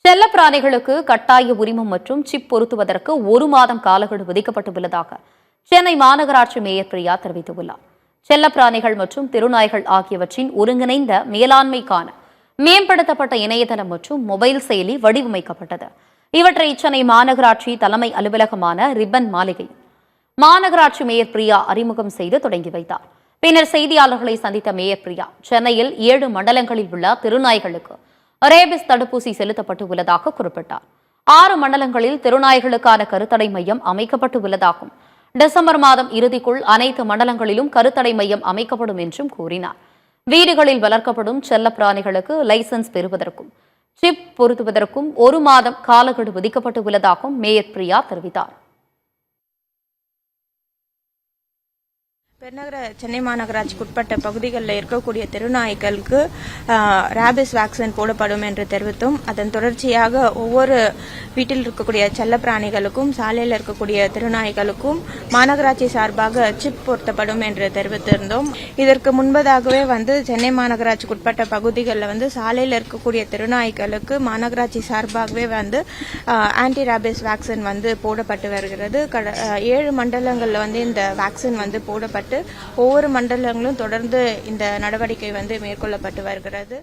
செல்லப்பிராணிகளுக்கு கட்டாய உரிமம் மற்றும் சிப் பொருத்துவதற்கு 1 மாதம் காலக்கெடு விதிக்கப்பட்டுள்ளதாக சென்னை மாநகராட்சி மேயர் பிரியா தெரிவித்துள்ளார். செல்லப்பிராணிகள் மற்றும் தெருநாய்கள் ஆகியவற்றின் ஒருங்கிணைந்த மேலாண்மைக்கான மேம்படுத்தப்பட்ட இணையதளம் மற்றும் மொபைல் செயலி வடிவமைக்கப்பட்டது. இவற்றை சென்னை மாநகராட்சி தலைமை அலுவலகமான ரிப்பன் மாளிகை மாநகராட்சி மேயர் பிரியா அறிமுகம் செய்து தொடங்கி வைத்தார். பின்னர் செய்தியாளர்களை சந்தித்த மேயர் பிரியா, சென்னையில் 7 மண்டலங்களில் உள்ள தெருநாய்களுக்கு ரேபிஸ் தடுப்பூசி செலுத்தப்பட்டு உள்ளதாக குறிப்பிட்டார். 6 மண்டலங்களில் தெருநாய்களுக்கான கருத்தடை மையம் அமைக்கப்பட்டு உள்ளதாகவும், டிசம்பர் மாதம் இறுதிக்குள் அனைத்து மண்டலங்களிலும் கருத்தடை மையம் அமைக்கப்படும் என்றும் கூறினார். வீடுகளில் வளர்க்கப்படும் செல்லப்பிராணிகளுக்கு லைசன்ஸ் பெறுவதற்கும் சிப் பொருத்துவதற்கும் 1 மாதம் காலக்கெடு விதிக்கப்பட்டு உள்ளதாகவும் மேயர் பிரியா தெரிவித்தார். பெருநகர சென்னை மாநகராட்சிக்கு உட்பட்ட பகுதிகளில் இருக்கக்கூடிய தெருநாய்களுக்கு ரேபிஸ் வேக்சின் போடப்படும் என்று தெரிவித்தும், அதன் தொடர்ச்சியாக ஒவ்வொரு வீட்டில் இருக்கக்கூடிய செல்லப்பிராணிகளுக்கும் சாலையில் இருக்கக்கூடிய தெருநாய்களுக்கும் மாநகராட்சி சார்பாக சிப் பொருத்தப்படும் என்று தெரிவித்திருந்தோம். இதற்கு முன்பதாகவே சென்னை மாநகராட்சிக்கு உட்பட்ட பகுதிகளில் சாலையில் இருக்கக்கூடிய தெருநாய்களுக்கு மாநகராட்சி சார்பாகவே ஆன்டி ரேபிஸ் வேக்சின் போடப்பட்டு வருகிறது. 7 மண்டலங்களில் இந்த வேக்சின் போடப்பட்டு ஒவ்வொரு மண்டலங்களும் தொடர்ந்து இந்த நடவடிக்கை மேற்கொள்ளப்பட்டு வருகிறது.